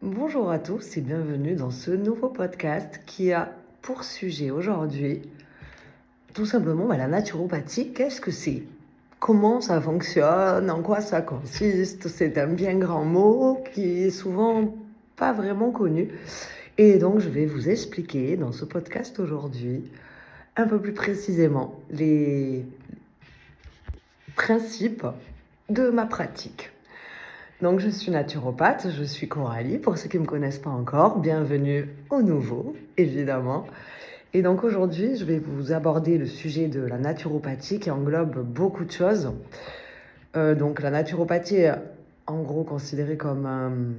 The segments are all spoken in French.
Bonjour à tous et bienvenue dans ce nouveau podcast qui a pour sujet aujourd'hui tout simplement la naturopathie. Qu'est-ce que c'est? Comment ça fonctionne? En quoi ça consiste? C'est un bien grand mot qui est souvent pas vraiment connu. Et donc je vais vous expliquer dans ce podcast aujourd'hui un peu plus précisément les principes de ma pratique. Donc je suis naturopathe, je suis Coralie, pour ceux qui ne me connaissent pas encore, bienvenue aux nouveaux, évidemment. Et donc aujourd'hui, je vais vous aborder le sujet de la naturopathie qui englobe beaucoup de choses. Donc la naturopathie est en gros considérée comme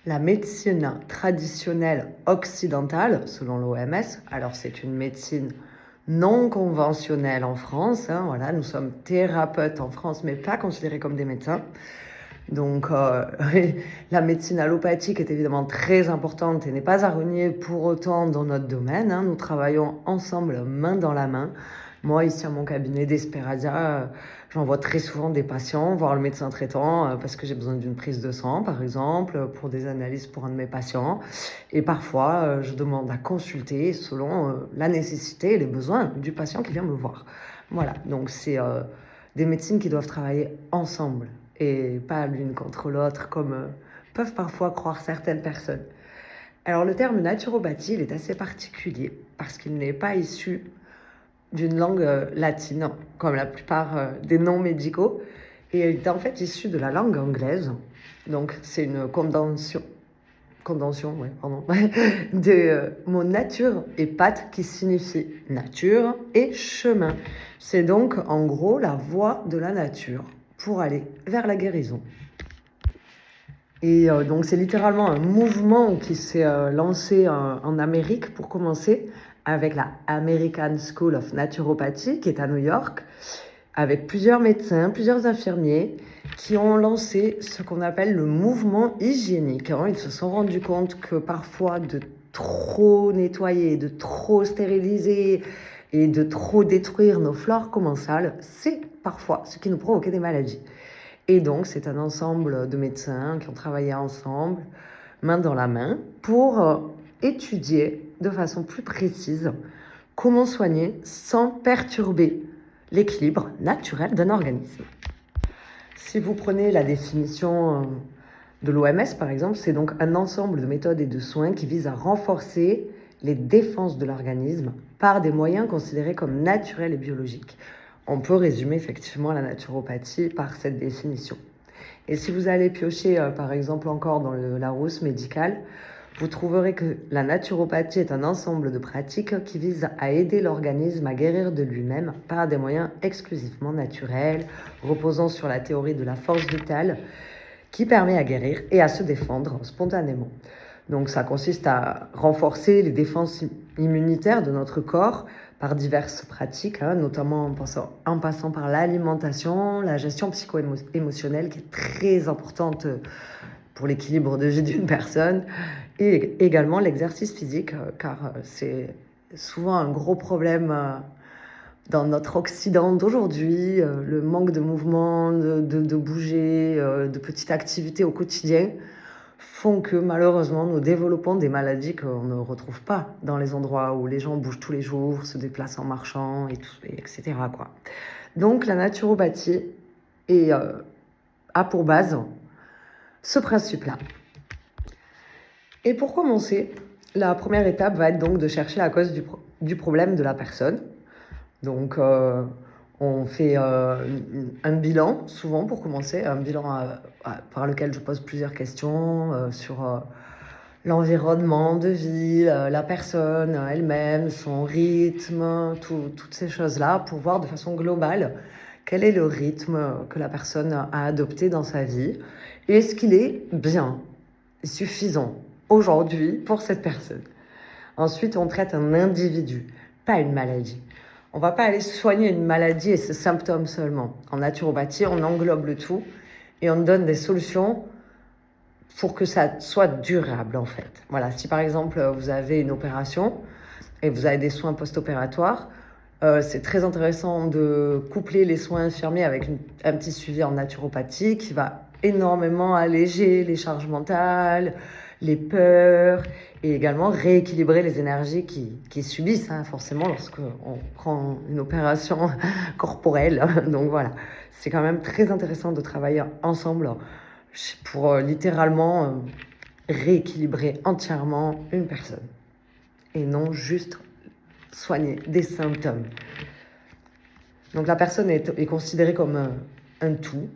la médecine traditionnelle occidentale, selon l'OMS. Alors c'est une médecine non conventionnelle en France, hein, voilà, nous sommes thérapeutes en France, mais pas considérés comme des médecins. Donc la médecine allopathique est évidemment très importante et n'est pas à renier pour autant dans notre domaine, hein. Nous travaillons ensemble main dans la main. Moi, ici à mon cabinet d'Esperadia, j'envoie très souvent des patients voir le médecin traitant parce que j'ai besoin d'une prise de sang, par exemple, pour des analyses pour un de mes patients. Et parfois, je demande à consulter selon la nécessité et les besoins du patient qui vient me voir. Voilà, donc c'est des médecines qui doivent travailler ensemble et pas l'une contre l'autre comme peuvent parfois croire certaines personnes. Alors le terme naturopathie, il est assez particulier parce qu'il n'est pas issu d'une langue latine, comme la plupart des noms médicaux, et il est en fait issu de la langue anglaise. Donc c'est une condension, ouais, pardon, de mot nature et path qui signifie nature et chemin. C'est donc en gros la voie de la nature pour aller vers la guérison. Et donc c'est littéralement un mouvement qui s'est lancé en Amérique pour commencer avec la American School of Naturopathy qui est à New York, avec plusieurs médecins, plusieurs infirmiers qui ont lancé ce qu'on appelle le mouvement hygiénique. Ils se sont rendus compte que parfois de trop nettoyer, de trop stériliser et de trop détruire nos flores commensales, c'est parfois ce qui nous provoquait des maladies. Et donc, c'est un ensemble de médecins qui ont travaillé ensemble, main dans la main, pour étudier de façon plus précise comment soigner sans perturber l'équilibre naturel d'un organisme. Si vous prenez la définition de l'OMS, par exemple, c'est donc un ensemble de méthodes et de soins qui visent à renforcer les défenses de l'organisme par des moyens considérés comme naturels et biologiques. On peut résumer effectivement la naturopathie par cette définition. Et si vous allez piocher, par exemple, encore dans le Larousse médical, vous trouverez que la naturopathie est un ensemble de pratiques qui visent à aider l'organisme à guérir de lui-même par des moyens exclusivement naturels, reposant sur la théorie de la force vitale, qui permet à guérir et à se défendre spontanément. Donc ça consiste à renforcer les défenses immunitaires de notre corps par diverses pratiques, hein, notamment en passant par l'alimentation, la gestion psycho-émotionnelle qui est très importante pour l'équilibre de vie d'une personne, et également l'exercice physique, car c'est souvent un gros problème dans notre Occident d'aujourd'hui, le manque de mouvement, de bouger, de petites activités au quotidien font que malheureusement nous développons des maladies qu'on ne retrouve pas dans les endroits où les gens bougent tous les jours, se déplacent en marchant, etc. quoi. Donc la naturopathie a pour base ce principe-là. Et pour commencer, la première étape va être donc de chercher la cause du problème de la personne. Donc on fait un bilan, souvent pour commencer, un bilan par lequel je pose plusieurs questions sur l'environnement de vie, la personne elle-même, son rythme, toutes ces choses-là, pour voir de façon globale quel est le rythme que la personne a adopté dans sa vie et est-ce qu'il est bien, suffisant aujourd'hui pour cette personne. Ensuite, on traite un individu, pas une maladie. On ne va pas aller soigner une maladie et ses symptômes seulement. En naturopathie, on englobe le tout et on donne des solutions pour que ça soit durable en fait. Voilà, si par exemple vous avez une opération et vous avez des soins post-opératoires, c'est très intéressant de coupler les soins infirmiers avec un petit suivi en naturopathie qui va énormément alléger les charges mentales, les peurs, et également rééquilibrer les énergies qui subissent, hein, forcément, lorsqu'on prend une opération corporelle. Donc voilà, c'est quand même très intéressant de travailler ensemble pour littéralement rééquilibrer entièrement une personne et non juste soigner des symptômes. Donc la personne est considérée comme un tout.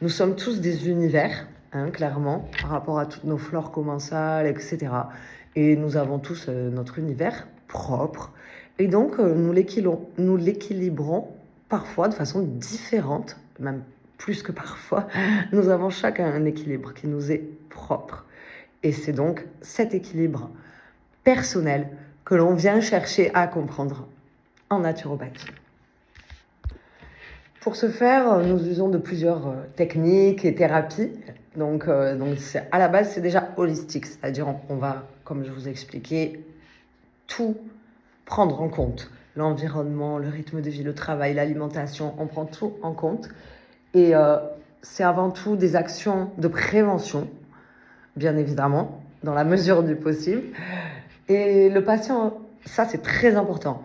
Nous sommes tous des univers, hein, clairement, par rapport à toutes nos flores commensales, etc. Et nous avons tous notre univers propre. Et donc, nous l'équilibrons parfois de façon différente, même plus que parfois. Nous avons chacun un équilibre qui nous est propre. Et c'est donc cet équilibre personnel que l'on vient chercher à comprendre en naturopathie. Pour ce faire, nous usons de plusieurs techniques et thérapies. Donc à la base, c'est déjà holistique, c'est-à-dire on va, comme je vous ai expliqué, tout prendre en compte. L'environnement, le rythme de vie, le travail, l'alimentation, on prend tout en compte. Et c'est avant tout des actions de prévention, bien évidemment, dans la mesure du possible. Et le patient, ça c'est très important.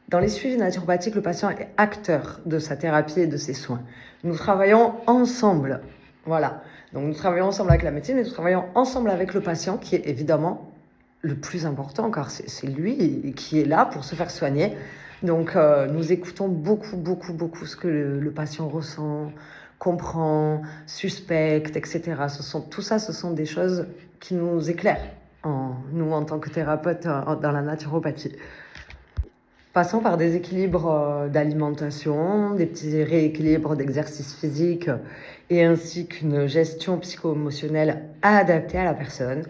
Dans les suivis naturopathiques, le patient est acteur de sa thérapie et de ses soins. Nous travaillons ensemble. Voilà. Donc nous travaillons ensemble avec la médecine, mais nous travaillons ensemble avec le patient, qui est évidemment le plus important, car c'est lui qui est là pour se faire soigner. Donc nous écoutons beaucoup ce que le patient ressent, comprend, suspecte, etc. Tout ça, ce sont des choses qui nous éclairent, nous en tant que thérapeutes dans la naturopathie. Passons par des équilibres d'alimentation, des petits rééquilibres d'exercice physique et ainsi qu'une gestion psycho-émotionnelle adaptée à la personne.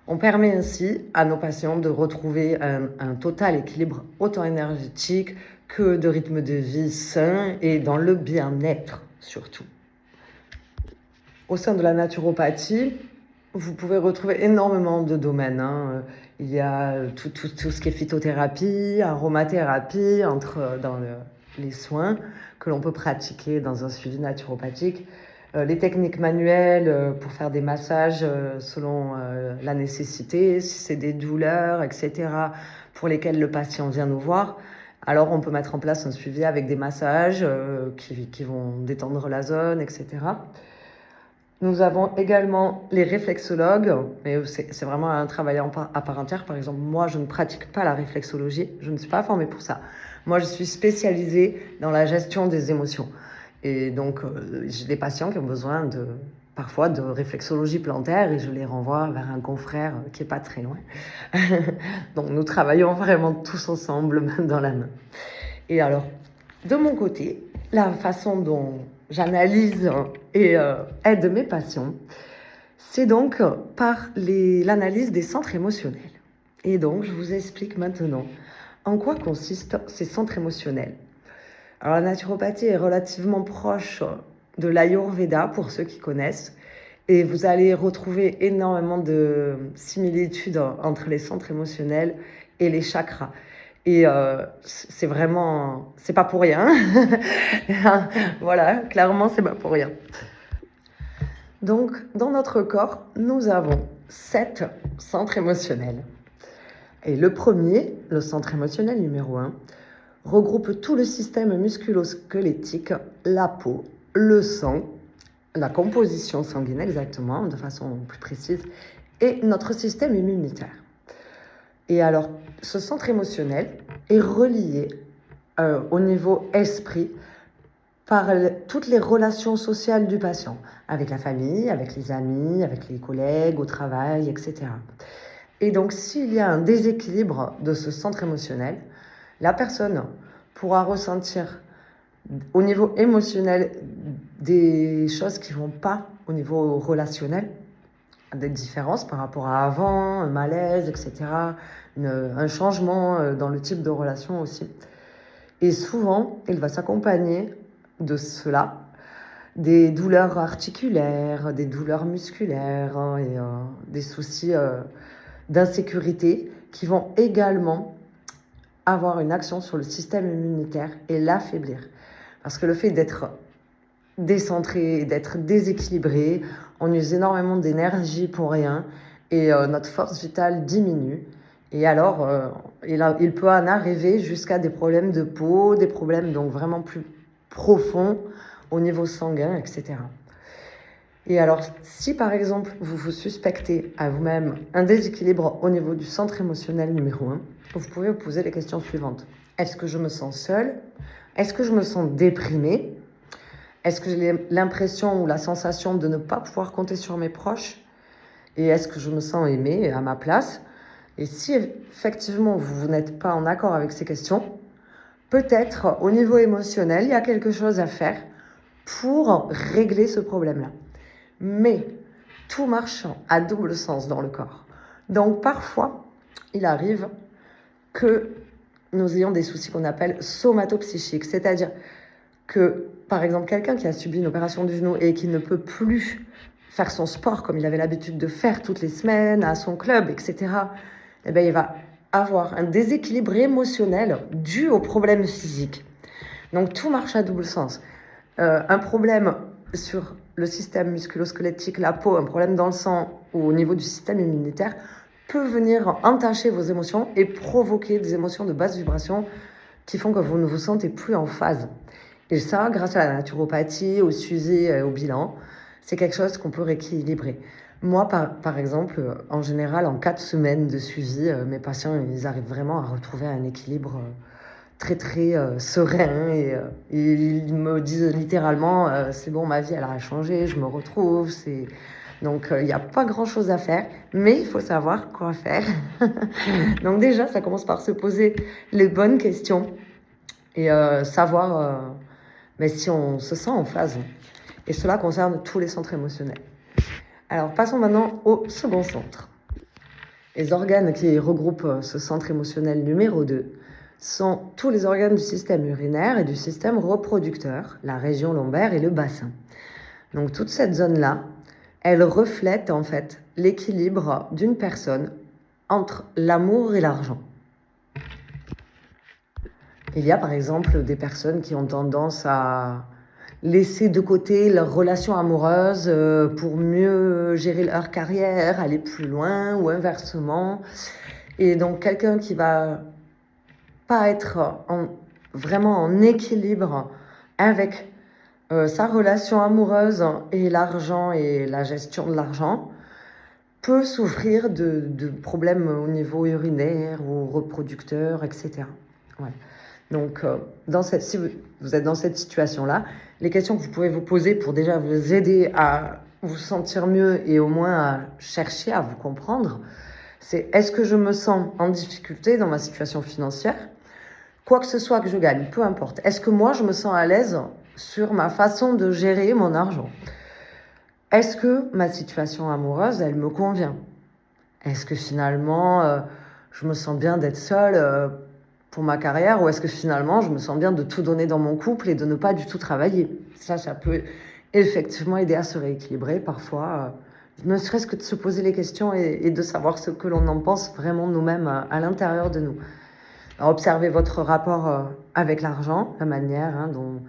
On permet ainsi à nos patients de retrouver un total équilibre autant énergétique que de rythme de vie sain et dans le bien-être surtout. Au sein de la naturopathie, vous pouvez retrouver énormément de domaines, hein. Il y a tout ce qui est phytothérapie, aromathérapie, dans les soins que l'on peut pratiquer dans un suivi naturopathique. Les techniques manuelles pour faire des massages selon la nécessité, si c'est des douleurs, etc., pour lesquelles le patient vient nous voir. Alors on peut mettre en place un suivi avec des massages qui vont détendre la zone, etc. Nous avons également les réflexologues, mais c'est vraiment un travail à part entière. Par exemple, moi, je ne pratique pas la réflexologie, je ne suis pas formée pour ça. Moi, je suis spécialisée dans la gestion des émotions. Et donc, j'ai des patients qui ont besoin parfois de réflexologie plantaire et je les renvoie vers un confrère qui n'est pas très loin. Donc, nous travaillons vraiment tous ensemble, main dans la main. Et alors, de mon côté, la façon dont j'analyse et aide mes patients, c'est donc par l'analyse des centres émotionnels. Et donc, je vous explique maintenant en quoi consistent ces centres émotionnels. Alors, la naturopathie est relativement proche de l'Ayurveda, pour ceux qui connaissent, et vous allez retrouver énormément de similitudes entre les centres émotionnels et les chakras. Et c'est pas pour rien. Voilà, clairement, c'est pas pour rien. Donc, dans notre corps, nous avons 7 centres émotionnels. Et le premier, le centre émotionnel numéro 1, regroupe tout le système musculo-squelettique, la peau, le sang, la composition sanguine exactement, de façon plus précise, et notre système immunitaire. Et alors, ce centre émotionnel est relié au niveau esprit par toutes les relations sociales du patient, avec la famille, avec les amis, avec les collègues, au travail, etc. Et donc, s'il y a un déséquilibre de ce centre émotionnel, la personne pourra ressentir au niveau émotionnel des choses qui ne vont pas au niveau relationnel, des différences par rapport à avant, un malaise, etc., un changement dans le type de relation aussi. Et souvent, il va s'accompagner de cela, des douleurs articulaires, des douleurs musculaires et des soucis d'insécurité qui vont également avoir une action sur le système immunitaire et l'affaiblir. Parce que le fait d'être décentré, d'être déséquilibré. On use énormément d'énergie pour rien et notre force vitale diminue. Et alors, il peut en arriver jusqu'à des problèmes de peau, des problèmes donc vraiment plus profonds au niveau sanguin, etc. Et alors, si par exemple, vous vous suspectez à vous-même un déséquilibre au niveau du centre émotionnel numéro 1, vous pouvez vous poser les questions suivantes. Est-ce que je me sens seule? Est-ce que je me sens déprimée? Est-ce que j'ai l'impression ou la sensation de ne pas pouvoir compter sur mes proches? Et est-ce que je me sens aimée à ma place? Et si effectivement vous n'êtes pas en accord avec ces questions, peut-être au niveau émotionnel, il y a quelque chose à faire pour régler ce problème-là. Mais tout marche à double sens dans le corps. Donc parfois, il arrive que nous ayons des soucis qu'on appelle somatopsychiques, c'est-à-dire que, par exemple, quelqu'un qui a subi une opération du genou et qui ne peut plus faire son sport comme il avait l'habitude de faire toutes les semaines à son club, etc., eh bien, il va avoir un déséquilibre émotionnel dû au problème physique. Donc tout marche à double sens. Un problème sur le système musculo-squelettique, la peau, un problème dans le sang ou au niveau du système immunitaire peut venir entacher vos émotions et provoquer des émotions de basse vibration qui font que vous ne vous sentez plus en phase. Et ça, grâce à la naturopathie, au suivi, au bilan, c'est quelque chose qu'on peut rééquilibrer. Moi, par exemple, en général, en 4 semaines de suivi, mes patients, ils arrivent vraiment à retrouver un équilibre très très serein et ils me disent littéralement c'est bon, ma vie elle a changé, je me retrouve, donc il n'y a pas grand chose à faire, mais il faut savoir quoi faire. Donc déjà ça commence par se poser les bonnes questions et savoir mais si on se sent en phase, et cela concerne tous les centres émotionnels. Alors passons maintenant au second centre. Les organes qui regroupent ce centre émotionnel numéro 2 sont tous les organes du système urinaire et du système reproducteur, la région lombaire et le bassin. Donc toute cette zone-là, elle reflète en fait l'équilibre d'une personne entre l'amour et l'argent. Il y a par exemple des personnes qui ont tendance à laisser de côté leurs relations amoureuses pour mieux gérer leur carrière, aller plus loin ou inversement. Et donc quelqu'un qui va pas être vraiment en équilibre avec sa relation amoureuse et l'argent et la gestion de l'argent peut souffrir de problèmes au niveau urinaire ou reproducteur, etc. Voilà. Donc, si vous êtes dans cette situation-là, les questions que vous pouvez vous poser pour déjà vous aider à vous sentir mieux et au moins à chercher à vous comprendre, c'est: est-ce que je me sens en difficulté dans ma situation financière? Quoi que ce soit que je gagne, peu importe. Est-ce que moi, je me sens à l'aise sur ma façon de gérer mon argent? Est-ce que ma situation amoureuse, elle me convient? Est-ce que finalement, je me sens bien d'être seule pour ma carrière, ou est-ce que finalement, je me sens bien de tout donner dans mon couple et de ne pas du tout travailler? Ça peut effectivement aider à se rééquilibrer parfois, ne serait-ce que de se poser les questions et de savoir ce que l'on en pense vraiment nous-mêmes à l'intérieur de nous. Alors, observez votre rapport avec l'argent, la manière dont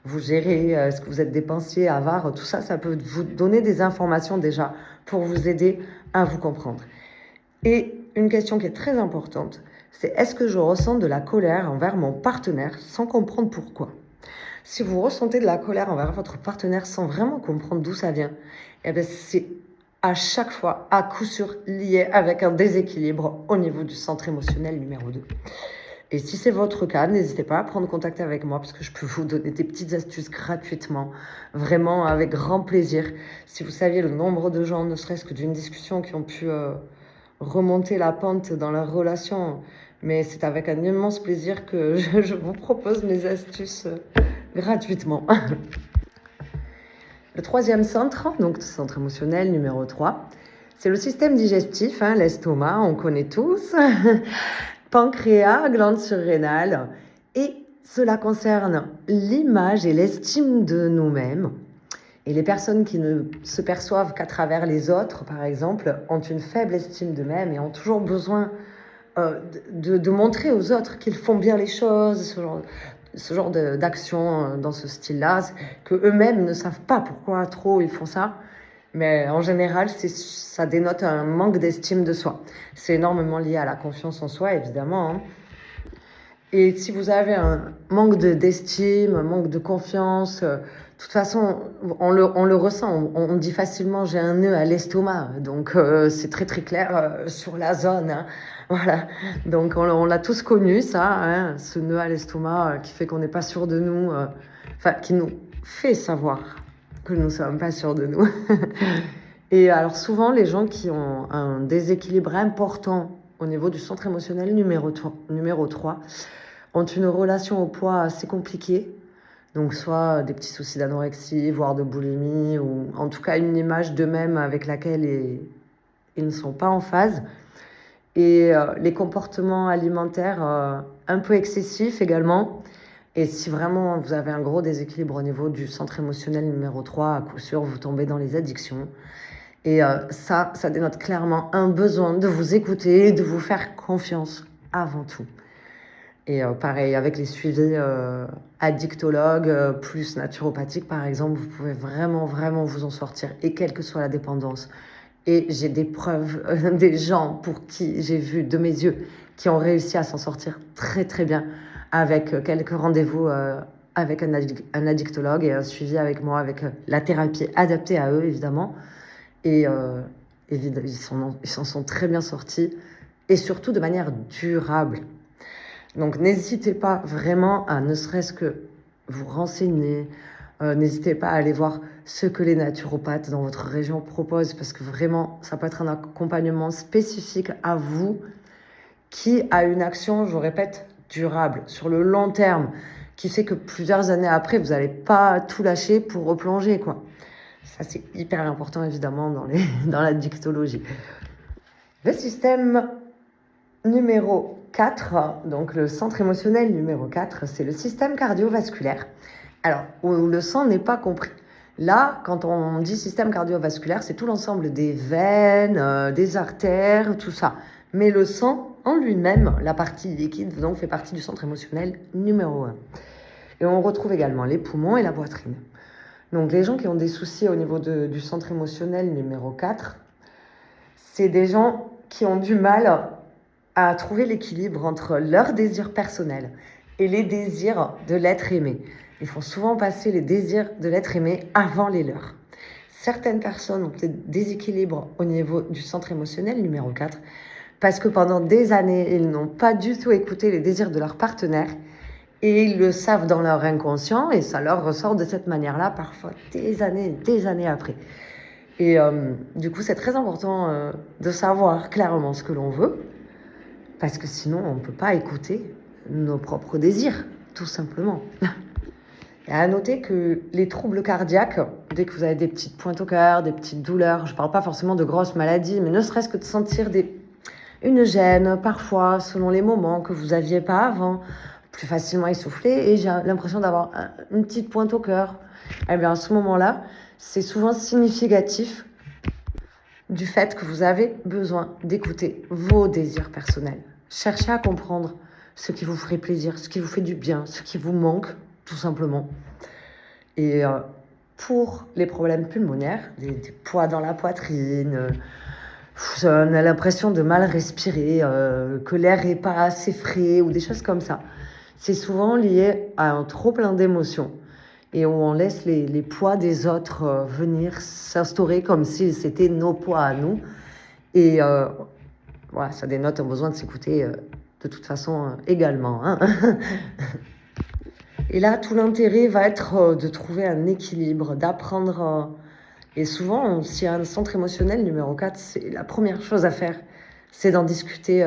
vous gérez, est-ce que vous êtes dépensier, avare, tout ça, ça peut vous donner des informations déjà pour vous aider à vous comprendre. Et une question qui est très importante, c'est: est-ce que je ressens de la colère envers mon partenaire sans comprendre pourquoi? Si vous ressentez de la colère envers votre partenaire sans vraiment comprendre d'où ça vient, eh bien c'est à chaque fois, à coup sûr, lié avec un déséquilibre au niveau du centre émotionnel numéro 2. Et si c'est votre cas, n'hésitez pas à prendre contact avec moi parce que je peux vous donner des petites astuces gratuitement, vraiment avec grand plaisir. Si vous saviez le nombre de gens, ne serait-ce que d'une discussion, qui ont pu remonter la pente dans leur relation, mais c'est avec un immense plaisir que je vous propose mes astuces gratuitement. Le troisième centre, donc le centre émotionnel numéro 3, c'est le système digestif, l'estomac, on connaît tous. Pancréas, glande surrénale, et cela concerne l'image et l'estime de nous-mêmes. Et les personnes qui ne se perçoivent qu'à travers les autres, par exemple, ont une faible estime d'eux-mêmes et ont toujours besoin de montrer aux autres qu'ils font bien les choses, ce genre d'action dans ce style-là, que eux-mêmes ne savent pas pourquoi trop ils font ça. Mais en général, ça dénote un manque d'estime de soi. C'est énormément lié à la confiance en soi, évidemment, hein. Et si vous avez un manque d'estime, un manque de confiance, de toute façon, on le ressent. On dit facilement j'ai un nœud à l'estomac. Donc c'est très très clair sur la zone, hein. Voilà. Donc on l'a tous connu, ça, hein, ce nœud à l'estomac qui fait qu'on n'est pas sûr de nous, enfin qui nous fait savoir que nous ne sommes pas sûrs de nous. Et alors souvent, les gens qui ont un déséquilibre important au niveau du centre émotionnel numéro 3 ont une relation au poids assez compliquée. Donc soit des petits soucis d'anorexie, voire de boulimie, ou en tout cas une image d'eux-mêmes avec laquelle ils ne sont pas en phase. Et les comportements alimentaires un peu excessifs également. Et si vraiment vous avez un gros déséquilibre au niveau du centre émotionnel numéro 3, à coup sûr, vous tombez dans les addictions. Et ça dénote clairement un besoin de vous écouter, de vous faire confiance avant tout. Et pareil, avec les suivis addictologues plus naturopathiques, par exemple, vous pouvez vraiment, vraiment vous en sortir, et quelle que soit la dépendance. Et j'ai des preuves, des gens pour qui j'ai vu de mes yeux, qui ont réussi à s'en sortir très, très bien, avec quelques rendez-vous avec un addictologue et un suivi avec moi, avec la thérapie adaptée à eux, évidemment. Et ils s'en sont très bien sortis, et surtout de manière durable. Donc n'hésitez pas vraiment à ne serait-ce que vous renseigner, n'hésitez pas à aller voir ce que les naturopathes dans votre région proposent, parce que vraiment, ça peut être un accompagnement spécifique à vous qui a une action, je répète, durable, sur le long terme, qui fait que plusieurs années après, vous n'allez pas tout lâcher pour replonger, quoi. Ça, c'est hyper important, évidemment, dans la dictologie. Le système numéro 4, donc le centre émotionnel numéro 4, c'est le système cardiovasculaire. Alors, où le sang n'est pas compris. Là, quand on dit système cardiovasculaire, c'est tout l'ensemble des veines, des artères, tout ça. Mais le sang, en lui-même, la partie liquide, donc fait partie du centre émotionnel numéro 1. Et on retrouve également les poumons et la poitrine. Donc les gens qui ont des soucis au niveau du centre émotionnel numéro 4, c'est des gens qui ont du mal à trouver l'équilibre entre leurs désirs personnels et les désirs de l'être aimé. Ils font souvent passer les désirs de l'être aimé avant les leurs. Certaines personnes ont des déséquilibres au niveau du centre émotionnel numéro 4 parce que pendant des années, ils n'ont pas du tout écouté les désirs de leur partenaire. Et ils le savent dans leur inconscient et ça leur ressort de cette manière-là, parfois des années après. Et du coup, c'est très important de savoir clairement ce que l'on veut, parce que sinon, on ne peut pas écouter nos propres désirs, tout simplement. Et à noter que les troubles cardiaques, dès que vous avez des petites pointes au cœur, des petites douleurs, je ne parle pas forcément de grosses maladies, mais ne serait-ce que de sentir une gêne, parfois, selon les moments que vous n'aviez pas avant, plus facilement essoufflé, et j'ai l'impression d'avoir une petite pointe au cœur. Eh bien, à ce moment-là, c'est souvent significatif du fait que vous avez besoin d'écouter vos désirs personnels. Cherchez à comprendre ce qui vous ferait plaisir, ce qui vous fait du bien, ce qui vous manque, tout simplement. Et pour les problèmes pulmonaires, des poids dans la poitrine, on a l'impression de mal respirer, que l'air n'est pas assez frais ou des choses comme ça. C'est souvent lié à un trop plein d'émotions et où on laisse les poids des autres venir s'instaurer comme si c'était nos poids à nous. Et voilà, ça dénote un besoin de s'écouter de toute façon également, hein. Et là, tout l'intérêt va être de trouver un équilibre, d'apprendre. Et souvent, s'il y a un centre émotionnel numéro 4, c'est la première chose à faire, c'est d'en discuter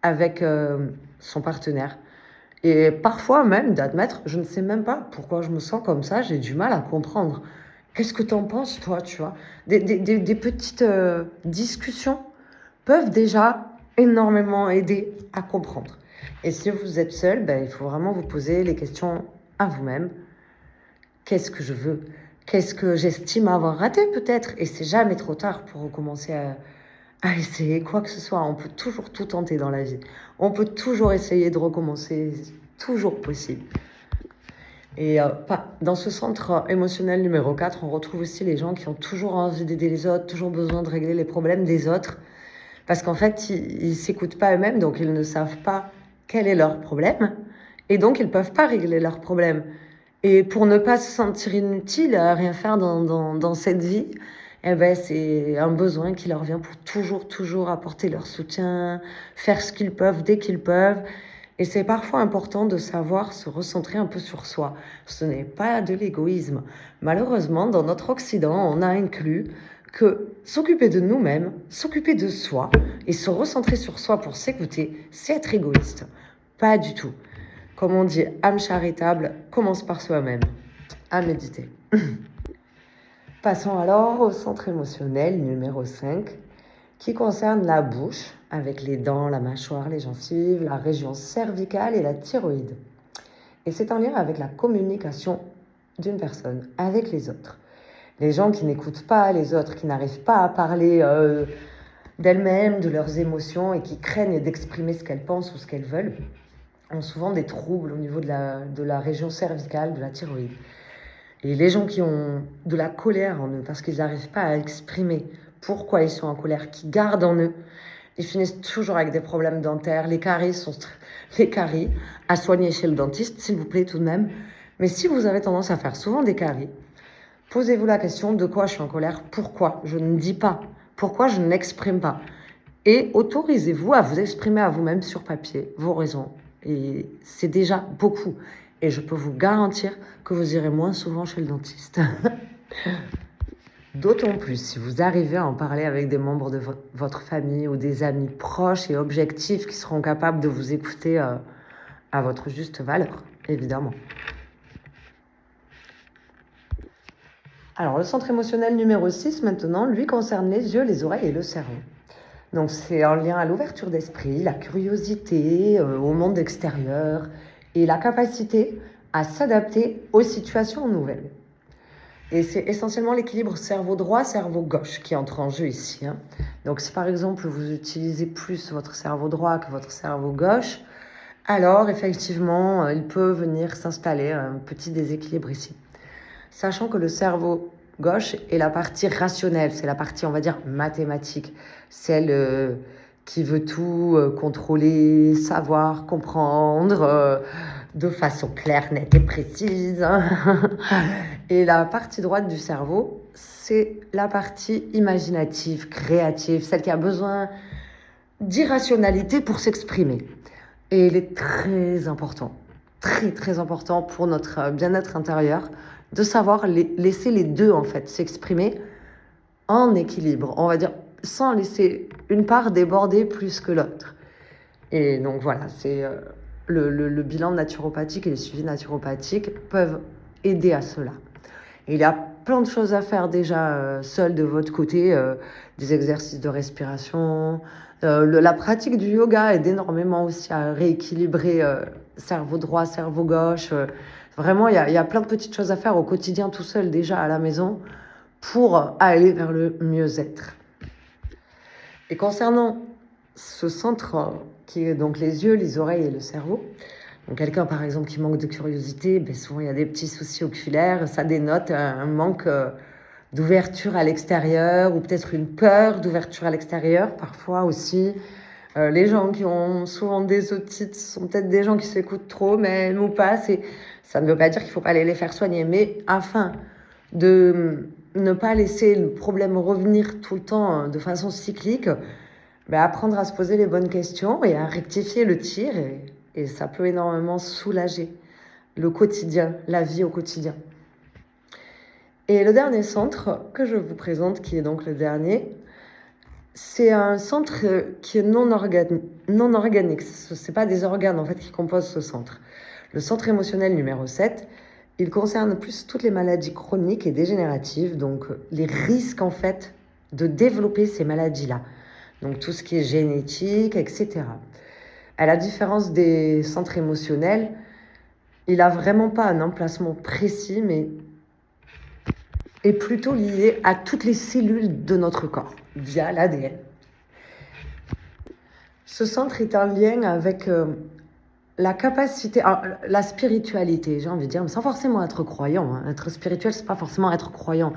avec son partenaire. Et parfois même d'admettre, je ne sais même pas pourquoi je me sens comme ça, j'ai du mal à comprendre. Qu'est-ce que t'en penses, toi, tu vois? Des petites discussions peuvent déjà énormément aider à comprendre. Et si vous êtes seul, il faut vraiment vous poser les questions à vous-même. Qu'est-ce que je veux? Qu'est-ce que j'estime avoir raté peut-être? Et c'est jamais trop tard pour recommencer à essayer quoi que ce soit. On peut toujours tout tenter dans la vie. On peut toujours essayer de recommencer. C'est toujours possible. Et dans ce centre émotionnel numéro 4, on retrouve aussi les gens qui ont toujours envie d'aider les autres, toujours besoin de régler les problèmes des autres. Parce qu'en fait, ils ne s'écoutent pas eux-mêmes, donc ils ne savent pas quel est leur problème. Et donc, ils ne peuvent pas régler leurs problèmes. Et pour ne pas se sentir inutile à rien faire dans cette vie, eh ben, c'est un besoin qui leur vient pour toujours apporter leur soutien, faire ce qu'ils peuvent dès qu'ils peuvent. Et c'est parfois important de savoir se recentrer un peu sur soi. Ce n'est pas de l'égoïsme. Malheureusement, dans notre Occident, on a inclus que s'occuper de nous-mêmes, s'occuper de soi et se recentrer sur soi pour s'écouter, c'est être égoïste. Pas du tout. Comme on dit, âme charitable commence par soi-même. À méditer. Passons alors au centre émotionnel numéro 5, qui concerne la bouche, avec les dents, la mâchoire, les gencives, la région cervicale et la thyroïde. Et c'est en lien avec la communication d'une personne avec les autres. Les gens qui n'écoutent pas les autres, qui n'arrivent pas à parler d'elles-mêmes, de leurs émotions et qui craignent d'exprimer ce qu'elles pensent ou ce qu'elles veulent, ont souvent des troubles au niveau de la région cervicale, de la thyroïde. Et les gens qui ont de la colère en eux, parce qu'ils n'arrivent pas à exprimer pourquoi ils sont en colère, qui gardent en eux, ils finissent toujours avec des problèmes dentaires. Les caries sont les caries à soigner chez le dentiste, s'il vous plaît, tout de même. Mais si vous avez tendance à faire souvent des caries, posez-vous la question de quoi je suis en colère, pourquoi je ne dis pas, pourquoi je n'exprime pas. Et autorisez-vous à vous exprimer à vous-même sur papier vos raisons. Et c'est déjà beaucoup. Et je peux vous garantir que vous irez moins souvent chez le dentiste. D'autant plus si vous arrivez à en parler avec des membres de votre famille ou des amis proches et objectifs qui seront capables de vous écouter à votre juste valeur, évidemment. Alors, le centre émotionnel numéro 6, maintenant, lui concerne les yeux, les oreilles et le cerveau. Donc, c'est en lien à l'ouverture d'esprit, la curiosité au monde extérieur et la capacité à s'adapter aux situations nouvelles. Et c'est essentiellement l'équilibre cerveau droit, cerveau gauche qui entre en jeu ici. Donc, si par exemple, vous utilisez plus votre cerveau droit que votre cerveau gauche, alors effectivement, il peut venir s'installer un petit déséquilibre ici. Sachant que le cerveau gauche est la partie rationnelle, c'est la partie, on va dire, mathématique, celle qui veut tout contrôler, savoir, comprendre de façon claire, nette et précise. Et la partie droite du cerveau, c'est la partie imaginative, créative, celle qui a besoin d'irrationalité pour s'exprimer. Et il est très important pour notre bien-être intérieur de savoir laisser les deux en fait s'exprimer en équilibre, on va dire, sans laisser une part déborder plus que l'autre. Et donc voilà, c'est le bilan naturopathique et les suivis naturopathiques peuvent aider à cela. Et il y a plein de choses à faire déjà seul de votre côté, des exercices de respiration. La pratique du yoga aide énormément aussi à rééquilibrer cerveau droit, cerveau gauche. Vraiment, il y a plein de petites choses à faire au quotidien tout seul déjà à la maison pour aller vers le mieux-être. Et concernant ce centre qui est donc les yeux, les oreilles et le cerveau, donc quelqu'un par exemple qui manque de curiosité, souvent il y a des petits soucis oculaires, ça dénote un manque d'ouverture à l'extérieur ou peut-être une peur d'ouverture à l'extérieur parfois aussi. Les gens qui ont souvent des otites sont peut-être des gens qui s'écoutent trop, mais ou pas. Ça ne veut pas dire qu'il ne faut pas aller les faire soigner, mais afin de ne pas laisser le problème revenir tout le temps de façon cyclique, apprendre à se poser les bonnes questions et à rectifier le tir, et ça peut énormément soulager le quotidien, la vie au quotidien. Et le dernier centre que je vous présente, qui est donc le dernier, c'est un centre qui est non organique. Ce n'est pas des organes en fait qui composent ce centre. Le centre émotionnel numéro 7, il concerne plus toutes les maladies chroniques et dégénératives, donc les risques en fait de développer ces maladies-là. Donc tout ce qui est génétique, etc. À la différence des centres émotionnels, il n'a vraiment pas un emplacement précis, mais est plutôt lié à toutes les cellules de notre corps, via l'ADN. Ce centre est en lien avec la capacité, alors, la spiritualité, j'ai envie de dire, mais sans forcément être croyant, hein. Être spirituel, c'est pas forcément être croyant.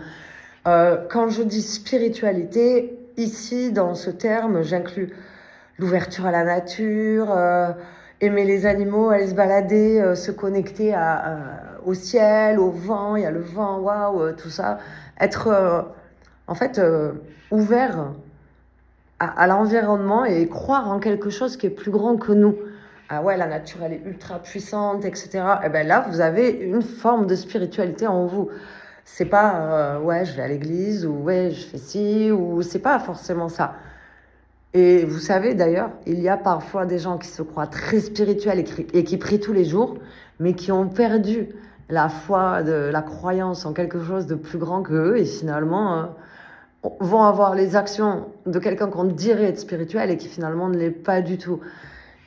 Quand je dis spiritualité, ici, dans ce terme, j'inclus l'ouverture à la nature, aimer les animaux, aller se balader, se connecter au ciel, au vent, il y a le vent, waouh, tout ça. Être, en fait, ouvert à l'environnement et croire en quelque chose qui est plus grand que nous. Ah ouais, la nature, elle est ultra puissante, etc. Et ben là, vous avez une forme de spiritualité en vous. C'est pas, ouais, je vais à l'église, ou ouais, je fais ci, ou c'est pas forcément ça. Et vous savez d'ailleurs, il y a parfois des gens qui se croient très spirituels et qui prient tous les jours, mais qui ont perdu la foi, la croyance en quelque chose de plus grand qu'eux, et finalement vont avoir les actions de quelqu'un qu'on dirait être spirituel et qui finalement ne l'est pas du tout.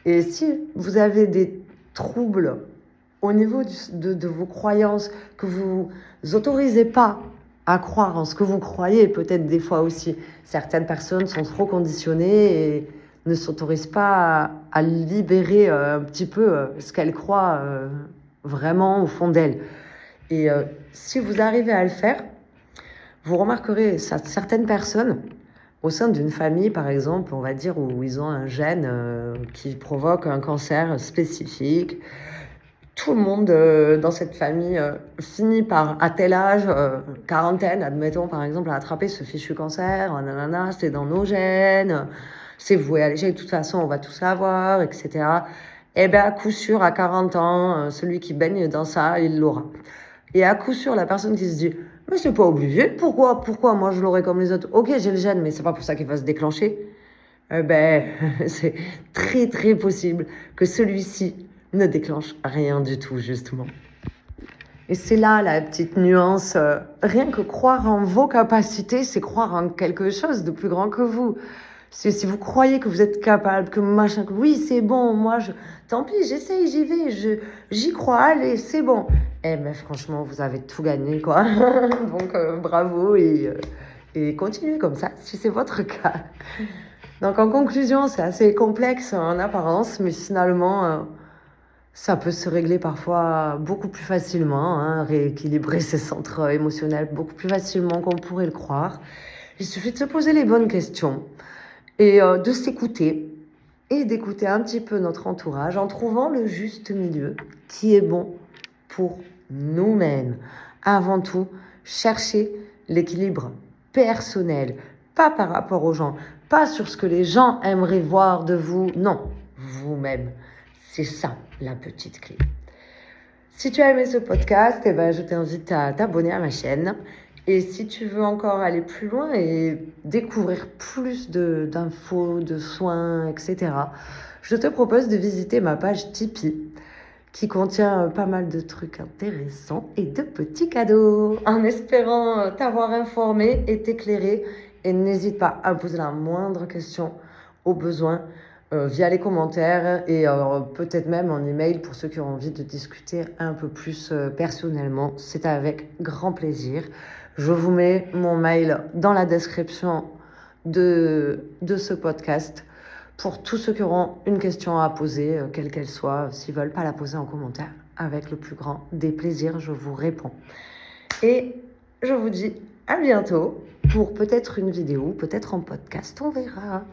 Et si vous avez des troubles au niveau de vos croyances, que vous autorisez pas à croire en ce que vous croyez, peut-être des fois aussi, certaines personnes sont trop conditionnées et ne s'autorisent pas à libérer un petit peu ce qu'elles croient vraiment au fond d'elles. Et si vous arrivez à le faire, vous remarquerez certaines personnes au sein d'une famille, par exemple, on va dire, où ils ont un gène qui provoque un cancer spécifique. Tout le monde dans cette famille finit par, à tel âge, quarantaine, admettons par exemple, à attraper ce fichu cancer, nanana, c'est dans nos gènes, c'est voué à l'échec, de toute façon on va tous l'avoir, etc. Et bien à coup sûr, à 40 ans, celui qui baigne dans ça, il l'aura. Et à coup sûr, la personne qui se dit « Mais c'est pas obligé, pourquoi moi je l'aurais comme les autres? Ok, j'ai le gène, mais c'est pas pour ça qu'il va se déclencher. » Eh ben, c'est très très possible que celui-ci ne déclenche rien du tout, justement. Et c'est là la petite nuance. Rien que croire en vos capacités, c'est croire en quelque chose de plus grand que vous. Si vous croyez que vous êtes capable, que machin, que oui, c'est bon, tant pis, j'essaye, j'y vais, j'y crois, allez, c'est bon. Eh ben, franchement, vous avez tout gagné, quoi. Donc, bravo et continuez comme ça, si c'est votre cas. Donc, en conclusion, c'est assez complexe en apparence, mais finalement, ça peut se régler parfois beaucoup plus facilement, hein, rééquilibrer ses centres émotionnels beaucoup plus facilement qu'on pourrait le croire. Il suffit de se poser les bonnes questions et de s'écouter et d'écouter un petit peu notre entourage en trouvant le juste milieu qui est bon pour nous-mêmes. Avant tout, cherchez l'équilibre personnel, pas par rapport aux gens, pas sur ce que les gens aimeraient voir de vous, non, vous-même. C'est ça la petite clé. Si tu as aimé ce podcast, eh ben, je t'invite à t'abonner à ma chaîne. Et si tu veux encore aller plus loin et découvrir plus d'infos, de soins, etc., je te propose de visiter ma page Tipeee qui contient pas mal de trucs intéressants et de petits cadeaux. En espérant t'avoir informé et t'éclairer. Et n'hésite pas à poser la moindre question au besoin via les commentaires et peut-être même en email pour ceux qui ont envie de discuter un peu plus personnellement. C'est avec grand plaisir. Je vous mets mon mail dans la description de ce podcast pour tous ceux qui auront une question à poser, quelle qu'elle soit. S'ils ne veulent pas la poser en commentaire, avec le plus grand des plaisirs, je vous réponds. Et je vous dis à bientôt pour peut-être une vidéo, peut-être en podcast, on verra.